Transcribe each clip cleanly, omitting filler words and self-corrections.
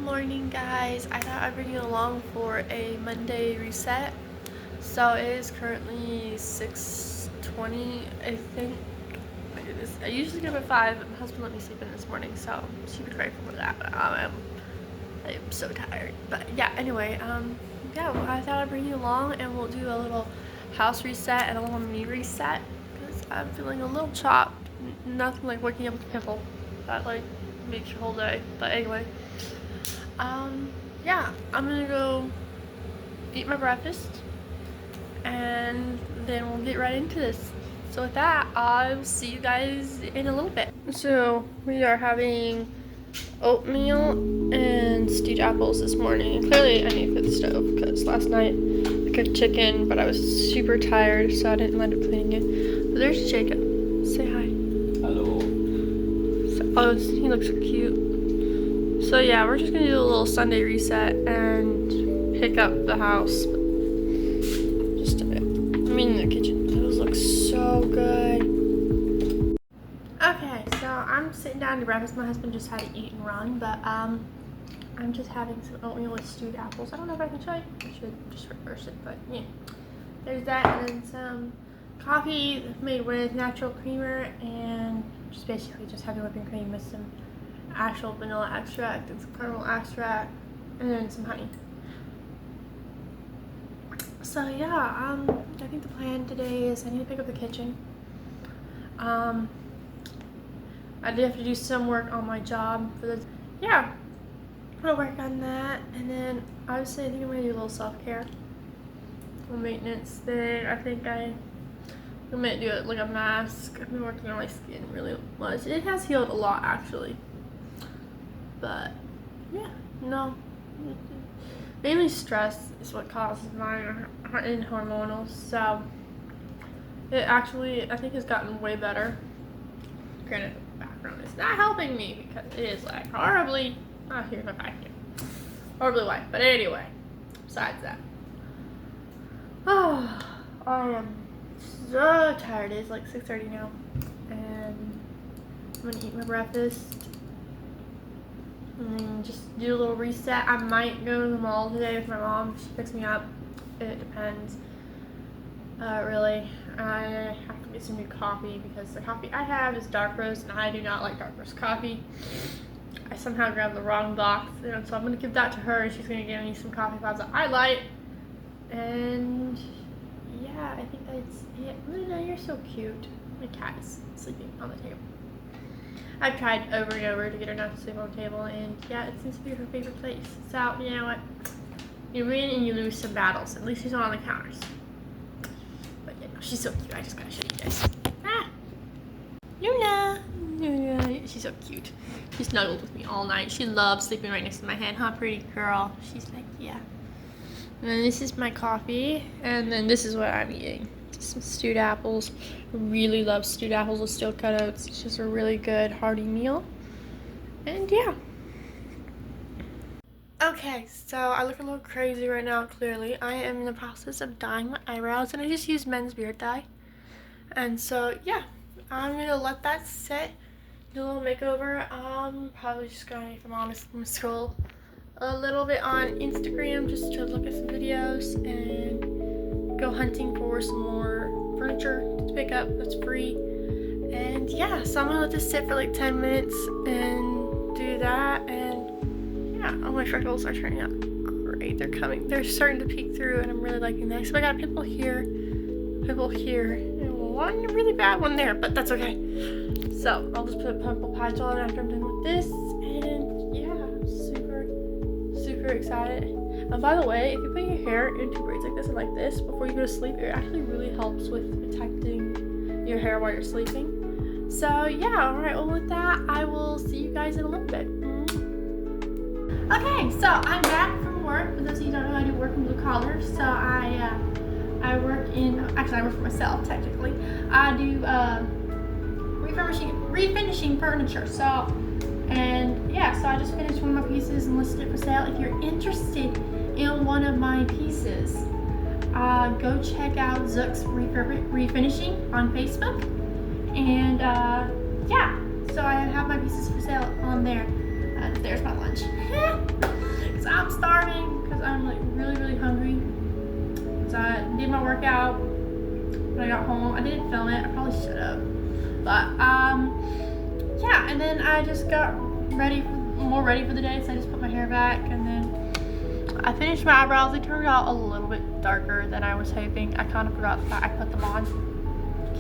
morning, guys. I thought I'd bring you along for a Monday reset. So it is currently 6:20, I think. My goodness. I usually get up at 5, but my husband let me sleep in this morning, so I'm super grateful for that. But I'm so tired. But yeah, anyway, yeah, well, I thought I'd bring you along and we'll do a little house reset and a little me reset because I'm feeling a little chopped. Nothing like waking up with a pimple. That like makes your whole day. But anyway, yeah, I'm gonna go eat my breakfast and then we'll get right into this. So with that, I'll see you guys in a little bit. So we are having oatmeal and stewed apples this morning. And clearly I need to cook the stove because last night I cooked chicken, but I was super tired, so I didn't end up cleaning it. But there's Jacob. Say hi. Hello. So, oh, he looks so cute. So yeah, we're just gonna do a little Sunday reset and pick up the house. Just a bit. I'm in the kitchen. Those look so good. Okay, so I'm sitting down to breakfast. My husband just had to eat and run, but I'm just having some oatmeal with stewed apples. I don't know if I can show you. I should just reverse it, but yeah. There's that, and then some coffee made with natural creamer and just basically just having whipping cream with some actual vanilla extract and some caramel extract and then some honey. So yeah, I think the plan today is I need to pick up the kitchen. I do have to do some work on my job for this. Yeah, I'm gonna work on that, and then obviously I think I'm gonna do a little self-care, a maintenance thing. I think I'm gonna do it like a mask. I've been working on my skin really much. It has healed a lot actually, but yeah, no. Mainly stress is what causes mine and hormonal. So it actually I think has gotten way better. Granted, the background is not helping me because it is like horribly. Oh, here's my vacuum. Horribly white. But anyway, besides that, oh, I am so tired. It's like 6:30 now, and I'm gonna eat my breakfast and just do a little reset. I might go to the mall today with my mom. She picks me up. It depends. Really, I have to get some new coffee because the coffee I have is dark roast, and I do not like dark roast coffee. I somehow grabbed the wrong box, and so I'm gonna give that to her, and she's gonna give me some coffee pods that I like. And yeah, I think that's it. Luna, you're so cute. My cat is sleeping on the table. I've tried over and over to get her not to sleep on the table, and yeah, it seems to be her favorite place. So you know what? You win and you lose some battles. At least she's not on the counters. But yeah, she's so cute. I just gotta show you guys. Ah, Luna. She's so cute. She snuggled with me all night. She loves sleeping right next to my head. Huh, pretty girl? She's like, yeah. And then this is my coffee, and then this is what I'm eating. Just some stewed apples. I really love stewed apples with steel cut oats. It's just a really good hearty meal. And yeah. Okay, so I look a little crazy right now, clearly. I am in the process of dyeing my eyebrows, and I just used men's beard dye. And so, yeah, I'm going to let that sit, do a little makeover. Probably just going to, if I'm honest, I'm going to scroll a little bit on Instagram just to look at some videos and go hunting for some more furniture to pick up that's free. And yeah, so I'm going to let this sit for like 10 minutes and do that. And yeah, all my freckles are turning out great. They're starting to peek through, and I'm really liking that. So I got a pimple here, and one really bad one there, but that's okay. So I'll just put a pimple patch on after I'm done with this, and yeah, I'm super excited. And by the way, if you put your hair into braids like this and like this before you go to sleep, it actually really helps with protecting your hair while you're sleeping. So yeah, alright, well with that, I will see you guys in a little bit. Okay, so I'm back from work. For those of you who don't know, I do work in blue collar. So I work for myself technically. I do refinishing furniture. So I just finished one of my pieces and listed it for sale. If you're interested in one of my pieces, go check out Zook's Refinishing on Facebook. And yeah, so I have my pieces for sale on there. There's my lunch. I didn't film it. I probably should have. But, yeah, and then I just got more ready for the day, so I just put my hair back, and then I finished my eyebrows. They turned out a little bit darker than I was hoping. I kind of forgot that I put them on.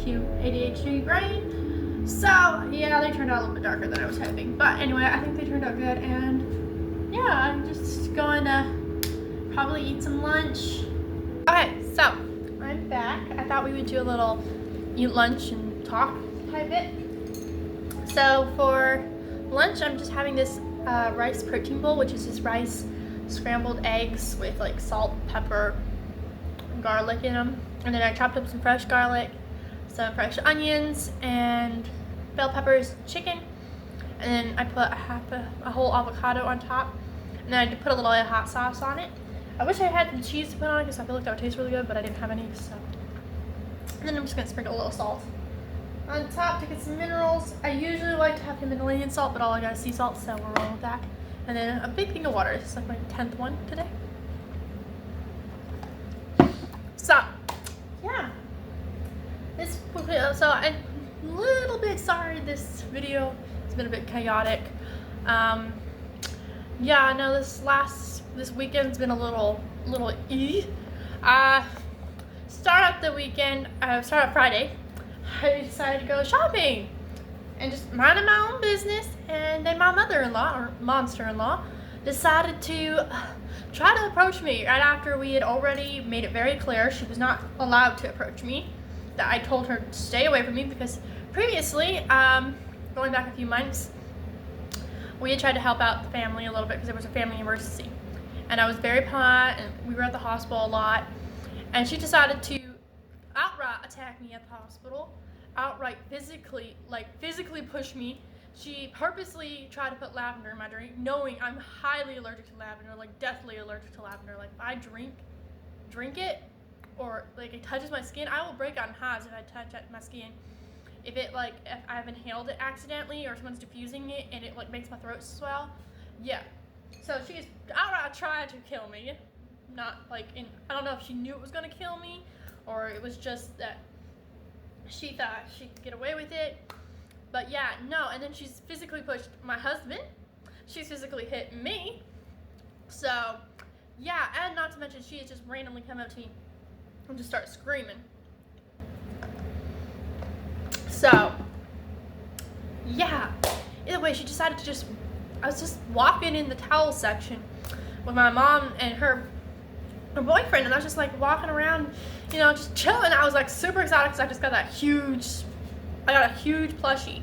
Cute ADHD brain. So, yeah, they turned out a little bit darker than I was hoping. But anyway, I think they turned out good, and yeah, I'm just going to probably eat some lunch. Okay, so I'm back. I thought we would do a little eat lunch and talk type bit. So for lunch, I'm just having this rice protein bowl, which is just rice, scrambled eggs with like salt, pepper, and garlic in them. And then I chopped up some fresh garlic, some fresh onions, and bell peppers, chicken. And then I put a whole avocado on top. And then I put a little hot sauce on it. I wish I had some cheese to put on it because I feel like that would taste really good, but I didn't have any, so. And then I'm just gonna sprinkle a little salt on top to get some minerals. I usually like to have Himalayan salt, but all I got is sea salt, so we're rolling with that. And then a big thing of water. This is like my 10th one today. So, yeah. So I'm a little bit sorry this video has been a bit chaotic. Yeah, I know this weekend's been a little start up Friday. I decided to go shopping and just minding my own business, and then my mother-in-law, or monster-in-law, decided to try to approach me right after we had already made it very clear she was not allowed to approach me, that I told her to stay away from me, because previously, going back a few months, we had tried to help out the family a little bit because there was a family emergency, and I was very polite, and we were at the hospital a lot, and she decided to outright attack me at the hospital, outright physically push me. She purposely tried to put lavender in my drink, knowing I'm highly allergic to lavender, like deathly allergic to lavender. Like if I drink it, or like it touches my skin, I will break out in hives if I touch my skin. If I've inhaled it accidentally, or someone's diffusing it and it like makes my throat swell, yeah. So she's outright tried to kill me. Not like I don't know if she knew it was gonna kill me, or it was just that she thought she could get away with it. But yeah, no, and then she's physically pushed my husband. She's physically hit me. So, yeah, and not to mention she has just randomly come up to me and just start screaming. So, yeah, either way, she decided to I was just walking in the towel section with my mom and her boyfriend, and I was just like walking around, you know, just chilling. I was like super excited because I just got a huge plushie,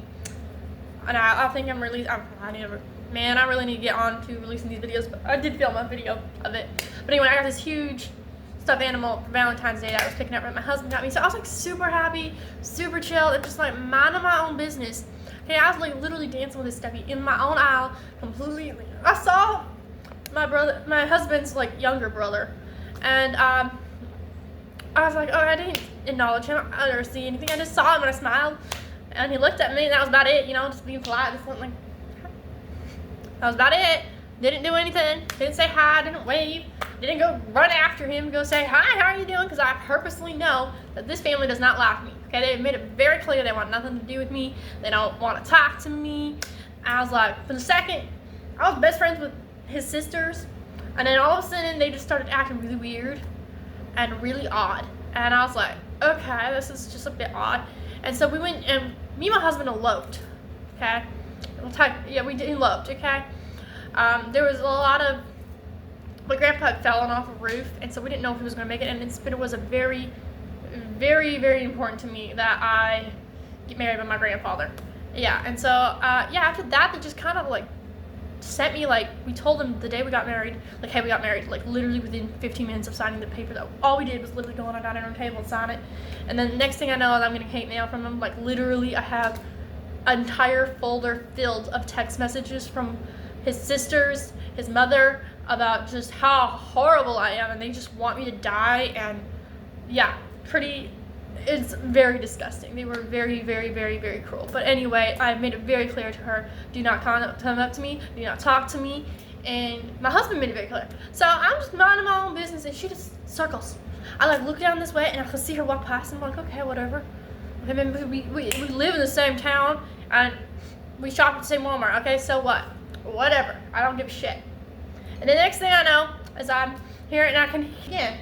and I think I really need to get on to releasing these videos, but I did film a video of it. But anyway, I got this huge stuffed animal for Valentine's Day that I was picking up that my husband got me, so I was like super happy, super chill, and just like minding my own business. Okay, I was like literally dancing with this stuffy in my own aisle, completely. I saw my husband's like younger brother, and I was like, oh, I didn't acknowledge him, I didn't see anything, I just saw him and I smiled, and he looked at me, and that was about it, you know, just being polite, just went like, that was about it. Didn't do anything, didn't say hi, didn't wave, didn't go run after him, go say, hi, how are you doing, because I purposely know that this family does not like me, okay, they've made it very clear they want nothing to do with me, they don't want to talk to me. I was like, for the second, I was best friends with his sisters, and then all of a sudden they just started acting really weird and really odd, and I was like, okay, this is just a bit odd. And so we went, and me and my husband eloped, okay, we eloped, okay. There was a lot of, my grandpa had fallen off a roof, and so we didn't know if he was going to make it, and it was a very, very, very important to me that I get married by my grandfather. Yeah, and so, yeah, after that, they just kind of, like, sent me, like, we told them the day we got married, like, hey, we got married, like, literally within 15 minutes of signing the paper, that all we did was literally go on our dining room table and sign it, and then the next thing I know is I'm getting hate mail from them, like, literally, I have an entire folder filled of text messages from his sisters, his mother, about just how horrible I am, and they just want me to die, and yeah, it's very disgusting. They were very, very, very, very cruel. But anyway, I made it very clear to her, do not come up to me, do not talk to me, and my husband made it very clear. So I'm just minding my own business, and she just circles. I like look down this way, and I can see her walk past, and I'm like, okay, whatever. I mean, we live in the same town, and we shop at the same Walmart, okay? So what? Whatever. I don't give a shit. And the next thing I know is I'm here, and I can, again,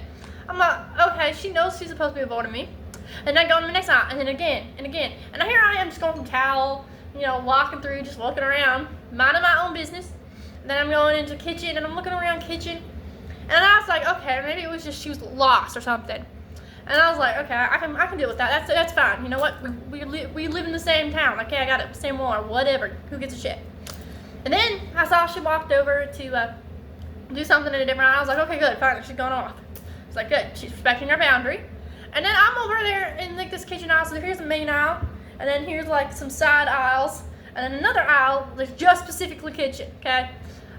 I'm like, okay, she knows she's supposed to be avoiding me. And then I go to the next aisle, and then again, and again. And here I am just going from towel, walking through, just looking around, minding my own business. And then I'm going into the kitchen, and I'm looking around kitchen. And I was like, okay, maybe it was just she was lost or something. And I was like, okay, I can deal with that. That's fine. You know what? We live in the same town. Okay, I got it. Same Walmart, whatever. Who gives a shit? And then I saw she walked over to do something in a different aisle. I was like, okay, good, fine. She's gone off. It's like, good. She's respecting her boundary. And then I'm over there in like this kitchen aisle. So here's the main aisle, and then here's like some side aisles, and then another aisle that's just specifically kitchen. Okay.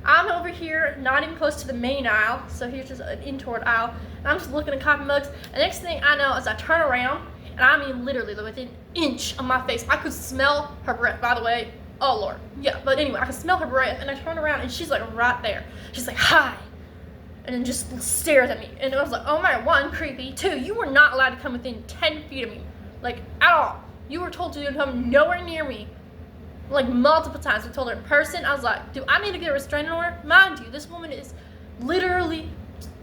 I'm over here, not even close to the main aisle, so here's just an in-toward aisle, and I'm just looking at coffee mugs, and next thing I know is I turn around, and I mean literally within an inch of my face, I could smell her breath, by the way. Oh Lord, yeah, but anyway, I could smell her breath, and I turn around, and she's like right there. She's like, hi, and then just stares at me, and I was like, oh my, one, creepy, two, you were not allowed to come within 10 feet of me, like, at all. You were told to come nowhere near me. Like multiple times. We told her in person. I was like, do I need to get a restraining order? Mind you, this woman is literally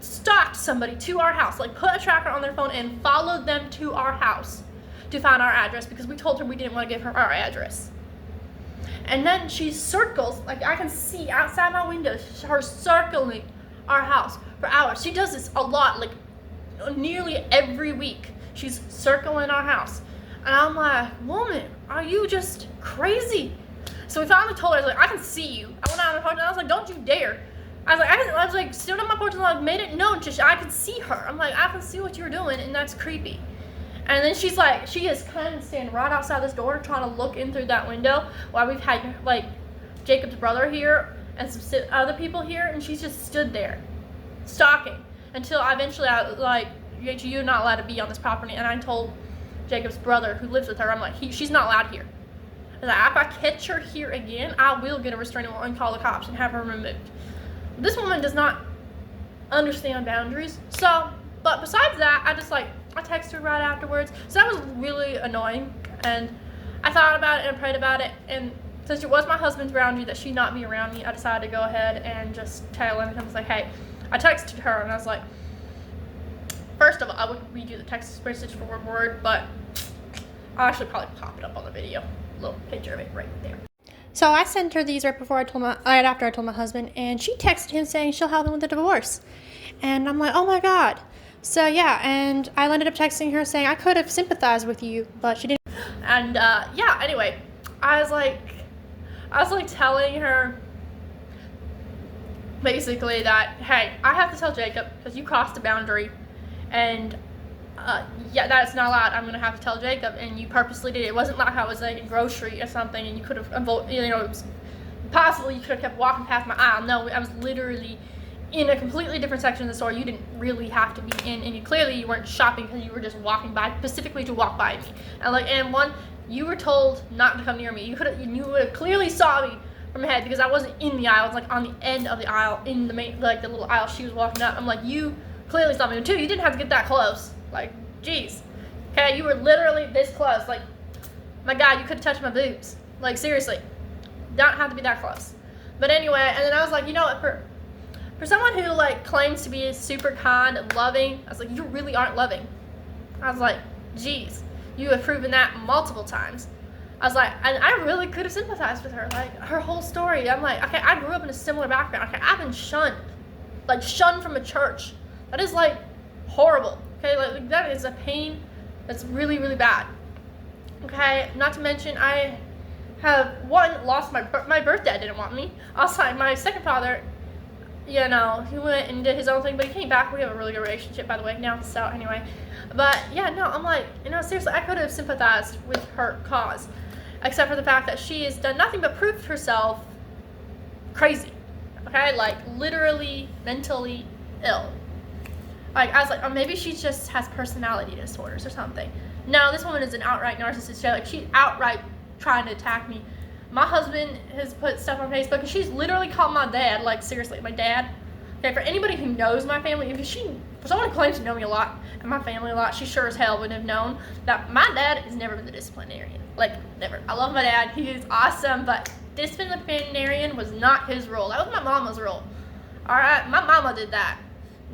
stalked somebody to our house, like put a tracker on their phone and followed them to our house to find our address because we told her we didn't want to give her our address. And then she circles, like I can see outside my window, her circling our house for hours. She does this a lot, like nearly every week. She's circling our house. And I'm like, woman, are you just crazy? So we finally told her, I was like, I can see you. I went out on the porch and I was like, don't you dare. I was like, stood on my porch and like made it known, just I could see her. I'm like, I can see what you're doing, and that's creepy. And then she's like, she is kind of standing right outside this door trying to look in through that window while we've had like Jacob's brother here and some other people here, and she's just stood there stalking until eventually I like, you're not allowed to be on this property. And I told Jacob's brother who lives with her, I'm like, she's not allowed here. And like, if I catch her here again, I will get a restraining order and call the cops and have her removed. This woman does not understand boundaries. So, but besides that, I texted her right afterwards. So that was really annoying. And I thought about it and I prayed about it. And since it was my husband's boundary that she not be around me, I decided to go ahead and just tell him. And I was like, hey, I texted her and I was like, first of all, I would read you the text message for word, but I'll actually probably pop it up on the video. A little picture of it right there. So I sent her these right after I told my husband, and she texted him saying she'll help him with the divorce. And I'm like, oh my God. So yeah, and I ended up texting her saying I could have sympathized with you, but she didn't. And yeah, anyway, I was like telling her basically that, hey, I have to tell Jacob because you crossed the boundary. And yeah, that's not allowed. I'm gonna have to tell Jacob, and you purposely did it. It wasn't like I was like a grocery or something, and you could have, possibly you could have kept walking past my aisle. No, I was literally in a completely different section of the store. You didn't really have to be in, and you weren't shopping because you were just walking by, specifically to walk by me. And one, you were told not to come near me. You would have clearly saw me from ahead because I wasn't in the aisle. I was like on the end of the aisle, in the main, like the little aisle she was walking up. I'm like, you clearly saw me too. You didn't have to get that close. Like, geez. Okay, you were literally this close. Like, my God, you could have touched my boobs. Like, seriously. Don't have to be that close. But anyway, and then I was like, you know what, for someone who like claims to be super kind and loving, I was like, you really aren't loving. I was like, geez, you have proven that multiple times. I was like, and I really could have sympathized with her, like her whole story. I'm like, okay, I grew up in a similar background. Okay, I've been shunned from a church. That is like horrible. Okay, like that is a pain that's really, really bad. Okay, not to mention I have lost my birth dad didn't want me. Also, my second father, he went and did his own thing, but he came back. We have a really good relationship, by the way, now. So anyway, but yeah, no, I'm like, seriously, I could have sympathized with her cause, except for the fact that she has done nothing but prove herself crazy. Okay, like literally mentally ill. Like, I was like, oh, maybe she just has personality disorders or something. No, this woman is an outright narcissist. Like, she's outright trying to attack me. My husband has put stuff on Facebook, and she's literally called my dad, like, seriously, my dad, Okay, for anybody who knows my family, for someone who claims to know me a lot and my family a lot, she sure as hell wouldn't have known that my dad has never been the disciplinarian. Like, never. I love my dad. He is awesome, but disciplinarian was not his role. That was my mama's role. All right? My mama did that,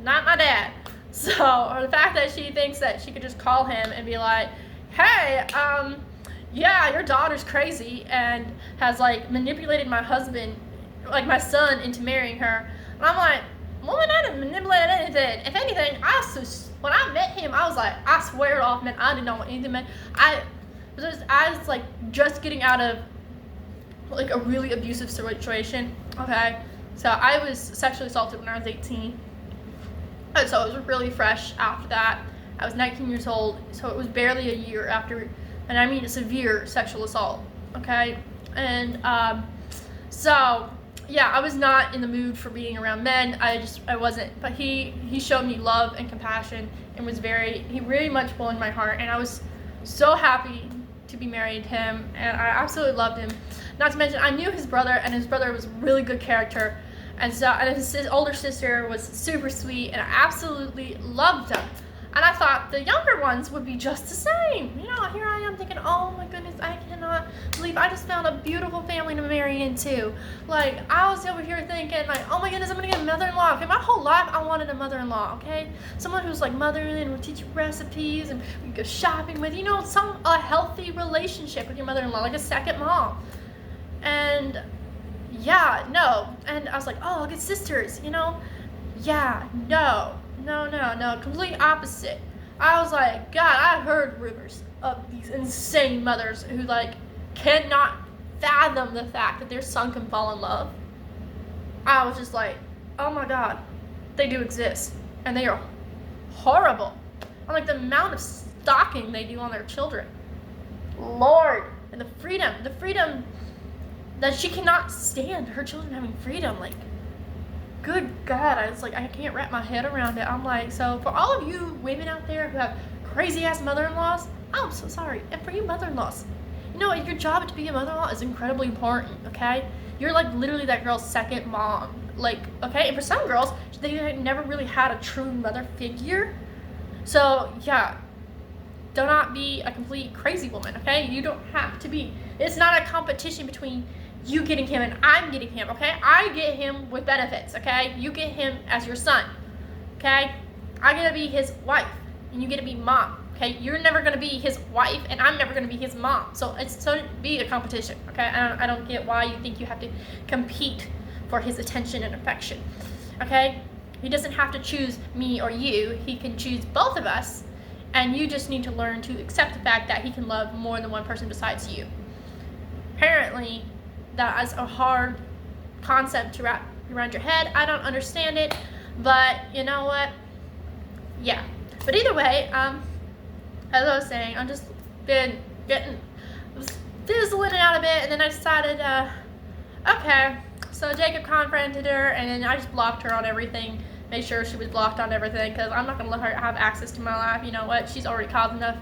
not my dad. So, or the fact that she thinks that she could just call him and be like, hey, yeah, your daughter's crazy and has, like, manipulated my husband, like, my son, into marrying her. And I'm like, woman, I didn't manipulate anything. If anything, when I met him, I was like, I swear it off, man, I did not want anything, man. I was, like, just getting out of, like, a really abusive situation, okay? So I was sexually assaulted when I was 18. And so it was really fresh after that. I was 19 years old, so it was barely a year after, and I mean a severe sexual assault, okay? And so, yeah, I was not in the mood for being around men. I wasn't. But he showed me love and compassion and he really much won my heart. And I was so happy to be married to him, and I absolutely loved him. Not to mention, I knew his brother, and his brother was a really good character. And his older sister was super sweet, and I absolutely loved them. And I thought the younger ones would be just the same. You know, here I am thinking, oh my goodness, I cannot believe I just found a beautiful family to marry into. Like, I was over here thinking, like, oh my goodness, I'm gonna get a mother-in-law. Okay, my whole life I wanted a mother-in-law, okay? Someone who's like mothering and would teach you recipes and we go shopping with, you know, a healthy relationship with your mother-in-law, like a second mom. And yeah, no. And I was like, oh, I'll get sisters, you know? Yeah, no, complete opposite. I was like, God, I heard rumors of these insane mothers who, like, cannot fathom the fact that their son can fall in love. I was just like, oh my God, they do exist. And they are horrible. And, like, the amount of stalking they do on their children. Lord. And the freedom that she cannot stand her children having freedom. Like, good God, I can't wrap my head around it. I'm like, so for all of you women out there who have crazy ass mother-in-laws, I'm so sorry. And for you mother-in-laws, you know, your job to be a mother-in-law is incredibly important, okay? You're like literally that girl's second mom. Like, okay, and for some girls, they never really had a true mother figure. So yeah, do not be a complete crazy woman, okay? You don't have to be. It's not a competition between you getting him and I'm getting him, okay? I get him with benefits, okay? You get him as your son, okay? I get to be his wife, and you get to be mom, okay? You're never going to be his wife, and I'm never going to be his mom. So it's so be a competition, okay? I don't get why you think you have to compete for his attention and affection, okay? He doesn't have to choose me or you. He can choose both of us, and you just need to learn to accept the fact that he can love more than one person besides you. Apparently, that is a hard concept to wrap around your head. I don't understand it, but you know what? Yeah. But either way, as I was saying, I've just been fizzling out a bit, and then I decided, okay. So Jacob confronted her, and then I just blocked her on everything. Made sure she was blocked on everything, because I'm not gonna let her have access to my life. You know what? She's already caused enough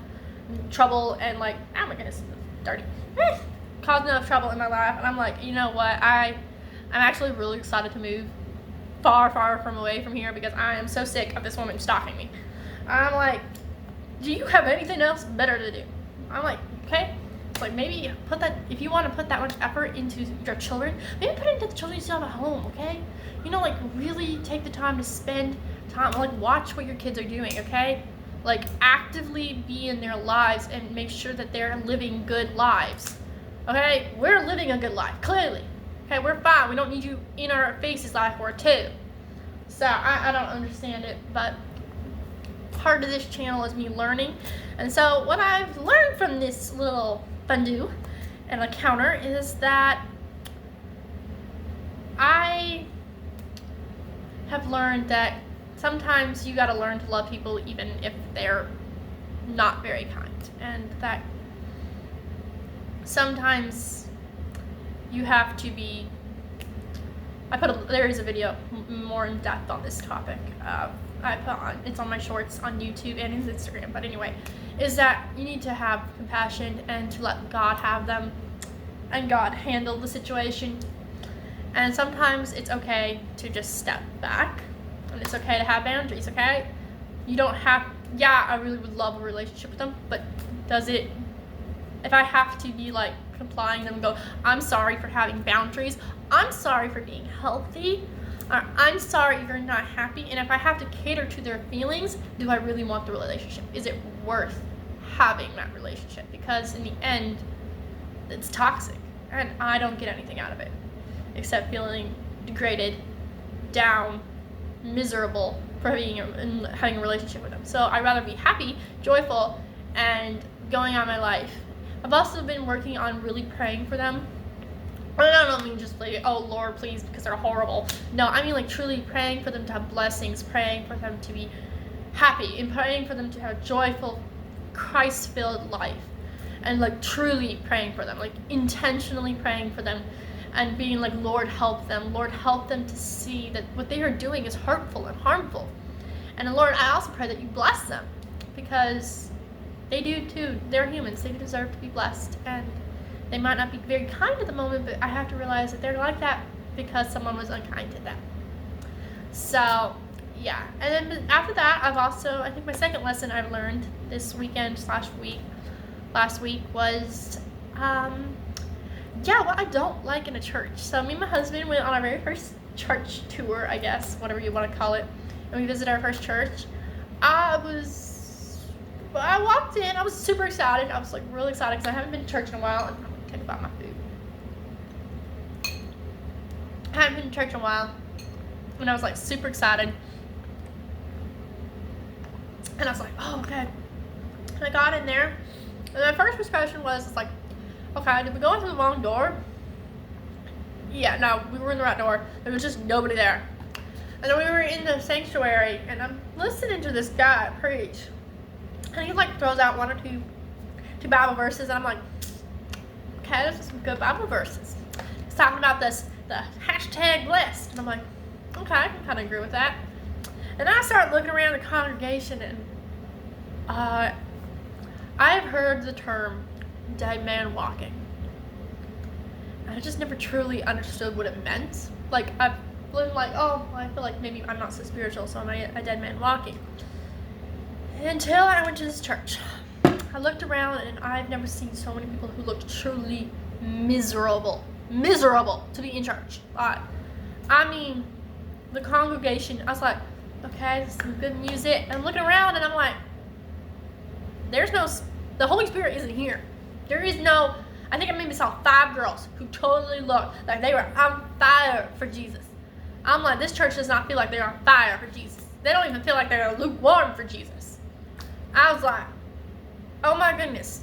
trouble, and like, oh my goodness, dirty. Caused enough trouble in my life, and I'm like, you know what, I'm actually really excited to move far from away from here, because I am so sick of this woman stalking me. I'm like, do you have anything else better to do? I'm like, okay, it's like, maybe if you want to put that much effort into your children, maybe put it into the children you have at home, okay? You know, like, really take the time to spend time, like, watch what your kids are doing, okay? Like, actively be in their lives and make sure that they're living good lives. Okay, we're living a good life, clearly. Okay, we're fine. We don't need you in our faces like we're two. So I don't understand it, but part of this channel is me learning. And so what I've learned from this little fondue and encounter is that I have learned that sometimes you gotta learn to love people even if they're not very kind. And that sometimes you have to be, there is a video more in depth on this topic. It's on my shorts on YouTube and his Instagram, but anyway, is that you need to have compassion and to let God have them and God handle the situation. And sometimes it's okay to just step back And it's okay to have boundaries, okay? You don't have, yeah, I really would love a relationship with them, but does it, if I have to be like complying them and go, I'm sorry for having boundaries, I'm sorry for being healthy, or I'm sorry you're not happy, and if I have to cater to their feelings, do I really want the relationship? Is it worth having that relationship? Because in the end, it's toxic, and I don't get anything out of it except feeling degraded, down, miserable for having a relationship with them. So I'd rather be happy, joyful, and going on my life. I've also been working on really praying for them. I don't mean just like, oh Lord, please, because they're horrible. No, I mean like truly praying for them to have blessings, praying for them to be happy, and praying for them to have a joyful, Christ-filled life. And like truly praying for them, like intentionally praying for them, and being like, Lord, help them. Lord, help them to see that what they are doing is hurtful and harmful. And Lord, I also pray that you bless them, because they do too. They're humans. They deserve to be blessed. And they might not be very kind at the moment, but I have to realize that they're like that because someone was unkind to them. So, yeah. And then after that, I think my second lesson I've learned this weekend / week, last week was, what I don't like in a church. So me and my husband went on our very first church tour, I guess, whatever you want to call it, and we visited our first church. I walked in, I was super excited. I was like really excited because I haven't been to church in a while. And I'm going to take about my food. I haven't been to church in a while, and I was like super excited. And I was like, oh, okay. And I got in there, and my first impression was, it's like, okay, did we go into the wrong door? Yeah, no, we were in the right door. There was just nobody there. And then we were in the sanctuary, and I'm listening to this guy preach. And he like throws out one or two Bible verses, and I'm like, okay, those are some good Bible verses. He's talking about the hashtag blessed. And I'm like, okay, I can kind of agree with that. And I started looking around the congregation, and I've heard the term dead man walking. I just never truly understood what it meant. Like, I've been like, oh, I feel like maybe I'm not so spiritual, so I'm a dead man walking. Until I went to this church. I looked around, and I've never seen so many people who looked truly miserable to be in church. I mean, the congregation, I was like, okay, this is some good music. And I'm looking around, and I'm like, the Holy Spirit isn't here. There is no, I think I maybe saw 5 girls who totally looked like they were on fire for Jesus. I'm like, this church does not feel like they're on fire for Jesus. They don't even feel like they're lukewarm for Jesus. I was like, oh my goodness.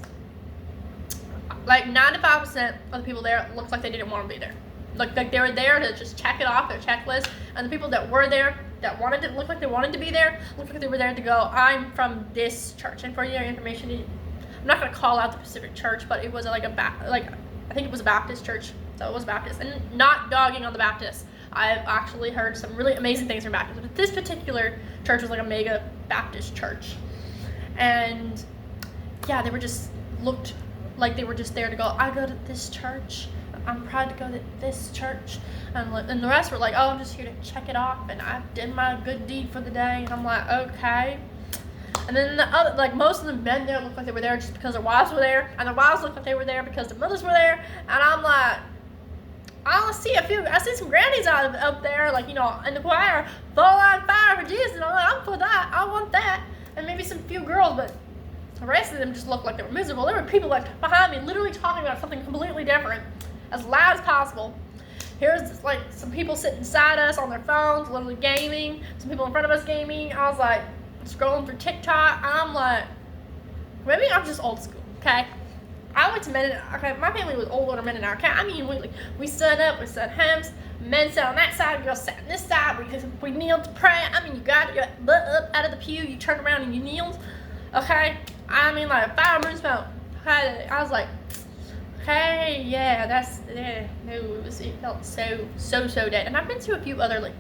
Like 95% of the people there looked like they didn't want to be there. Like they were there to just check it off their checklist. And the people that were there, that looked like they wanted to be there, looked like they were there to go, I'm from this church. And for your information, I'm not going to call out the specific church, but it was I think it was a Baptist church. So it was Baptist. And not dogging on the Baptists. I've actually heard some really amazing things from Baptists. But this particular church was like a mega Baptist church. And yeah, they were just looked like they were just there to go, I go to this church. I'm proud to go to this church. And the rest were like, oh, I'm just here to check it off. And I did my good deed for the day. And I'm like, okay. And then the other, like most of the men there looked like they were there just because their wives were there, and their wives looked like they were there because their mothers were there. And I'm like, I see some grannies up there, like, you know, in the choir, full on fire for Jesus. And I'm like, I'm for that, I want that. And maybe some few girls, but the rest of them just looked like they were miserable. There were people like behind me literally talking about something completely different, as loud as possible. Here's like some people sitting beside us on their phones, literally gaming. Some people in front of us gaming. I was like, scrolling through TikTok. I'm like, maybe I'm just old school, okay? I went to my family was older men in our camp. I mean, we stood up, we said hymns, men sat on that side, girls sat on this side, we kneeled to pray. I mean, you got your butt up out of the pew, you turned around and you kneeled, okay? I mean, like a fireman's felt. Okay? I was like, okay, yeah, it felt so dead. And I've been to a few other like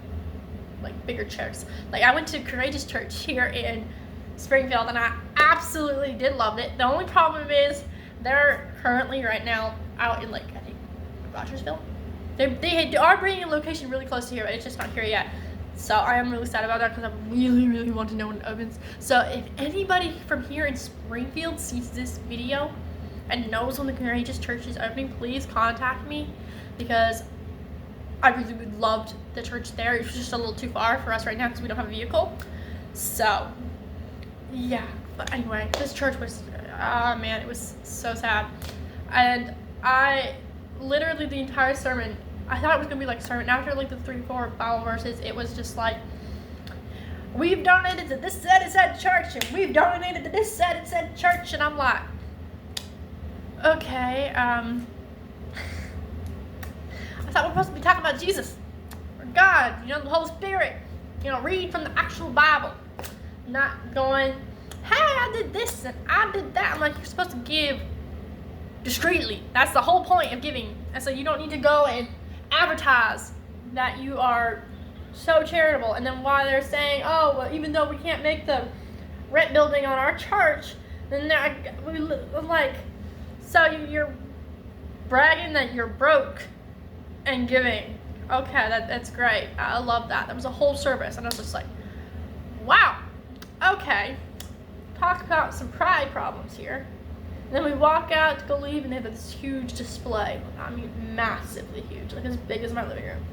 bigger churches. Like I went to Courageous Church here in Springfield, and I absolutely did love it. The only problem is they're currently right now out in like, I think, Rogersville. They are bringing a location really close to here, but it's just not here yet. So I am really sad about that because I really want to know when it opens. So if anybody from here in Springfield sees this video and knows when the Courageous Church is opening, please contact me, because I really would love the church there. It's just a little too far for us right now because we don't have a vehicle. So yeah, but anyway, this church was, man, it was so sad. And I literally, the entire sermon, I thought it was gonna be like a sermon. After like the 3-4 Bible verses, it was just like, we've donated to this said and said church, and we've donated to this said and said church, and I'm like, okay, I thought we're supposed to be talking about Jesus or God, the Holy Spirit, read from the actual Bible, not going, hey, I did this and I did that. I'm like, you're supposed to give discreetly. That's the whole point of giving. And so you don't need to go and advertise that you are so charitable. And then while they're saying, oh, well, even though we can't make the rent building on our church, then I'm like, so you're bragging that you're broke and giving. Okay, that's great. I love that. That was a whole service, and I was just like, wow, okay. Talk about some pride problems here. And then we walk out to go leave, and they have this huge display. I mean, massively huge, like as big as my living room,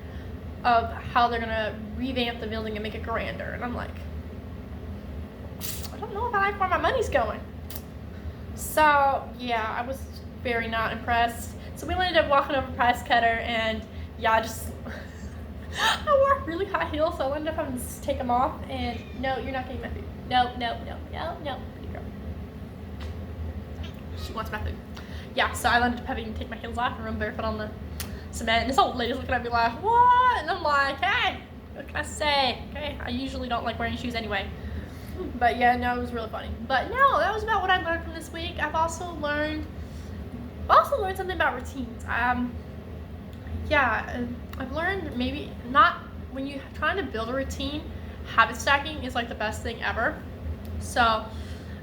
of how they're gonna revamp the building and make it grander. And I'm like, I don't know if I like where my money's going. So yeah, I was very not impressed. So we ended up walking over Price Cutter, and yeah, I wore really high heels, so I ended up having to take them off. And no, you're not getting my food. No. Pretty girl. She wants my food. Yeah, so I ended up having to take my heels off and run barefoot on the cement. And this old lady's looking at me like, what? And I'm like, hey, what can I say? Okay, I usually don't like wearing shoes anyway. But yeah, no, it was really funny. But no, that was about what I learned from this week. I've also learned something about routines. I've learned maybe not, when you're trying to build a routine, habit stacking is like the best thing ever. So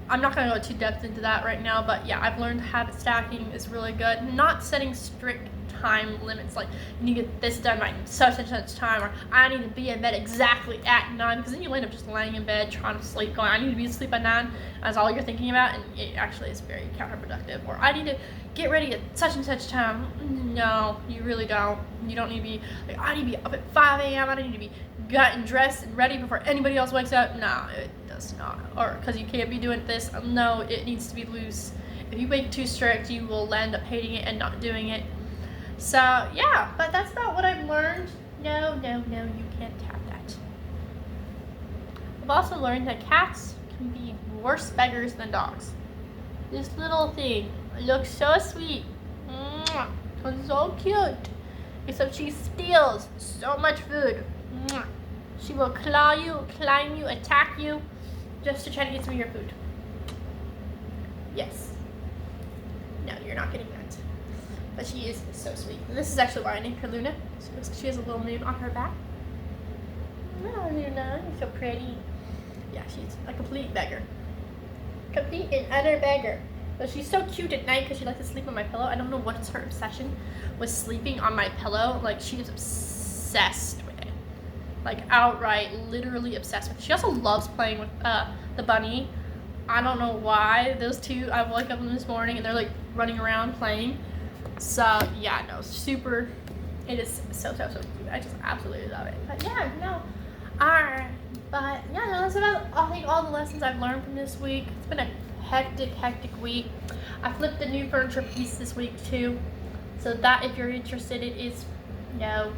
I'm not going to go too depth into that right now, but yeah, I've learned habit stacking is really good. Not setting strict time limits, like you need to get this done by such and such time, or I need to be in bed exactly at 9, because then you end up just laying in bed trying to sleep, going, I need to be asleep by 9, that's all you're thinking about, and it actually is very counterproductive. Or I need to get ready at such and such time. No, you really don't. You don't need to be like, I need to be up at 5 a.m. I need to be gotten dressed and ready before anybody else wakes up. No, it does not. Or because you can't be doing this. No, it needs to be loose. If you make it too strict, you will end up hating it and not doing it. So yeah, but that's about what I've learned. No, you can't have that. I've also learned that cats can be worse beggars than dogs. This little thing looks so sweet. It's so cute. Except she steals so much food. She will claw you, climb you, attack you, just to try to get some of your food. Yes. No, you're not getting that. But she is so sweet. And this is actually why I named her Luna. She has a little moon on her back. Oh, Luna, you're so pretty. Yeah, she's a complete beggar. Complete and utter beggar. But she's so cute at night because she likes to sleep on my pillow. I don't know what is her obsession with sleeping on my pillow. Like, she is obsessed with it. Like, outright, literally obsessed with it. She also loves playing with the bunny. I don't know why. Those two, I woke up this morning and they're like running around playing. So, yeah, no, super, it is so cute. I just absolutely love it. But yeah, no, alright. But yeah, no, that's about, I think, all the lessons I've learned from this week. It's been a hectic week. I flipped a new furniture piece this week too. So that, if you're interested, it is, no,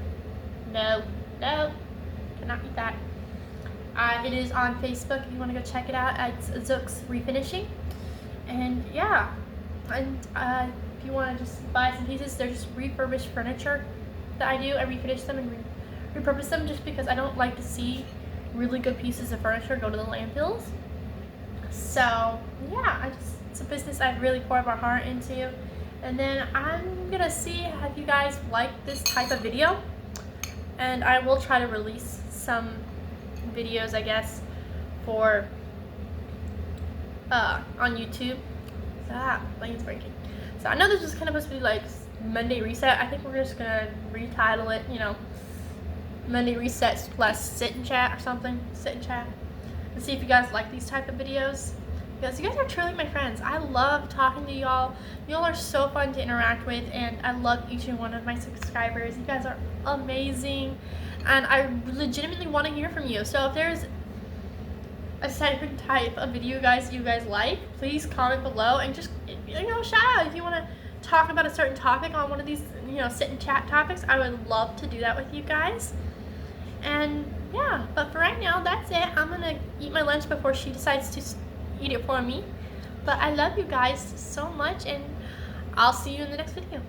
cannot eat that. It is on Facebook if you want to go check it out. It's Zook's Refinishing. And yeah, and if you want to just buy some pieces, they're just refurbished furniture that I do. I refinish them and repurpose them just because I don't like to see really good pieces of furniture go to the landfills. So yeah, it's a business I really pour my heart into. And then I'm gonna see if you guys like this type of video, and I will try to release some videos, I guess, for on YouTube. Lane's breaking. So I know this was kind of supposed to be like Monday reset. I think we're just gonna retitle it, Monday reset plus sit and chat or something. Sit and chat. And see if you guys like these type of videos. Because you guys are truly my friends. I love talking to y'all. Y'all are so fun to interact with, and I love each and one of my subscribers. You guys are amazing, and I legitimately want to hear from you. So if there's a certain type of video you guys like, please comment below and just, shout out if you want to talk about a certain topic on one of these, sit and chat topics. I would love to do that with you guys. And yeah, but for right now, that's it. I'm gonna eat my lunch before she decides to eat it for me. But I love you guys so much, and I'll see you in the next video.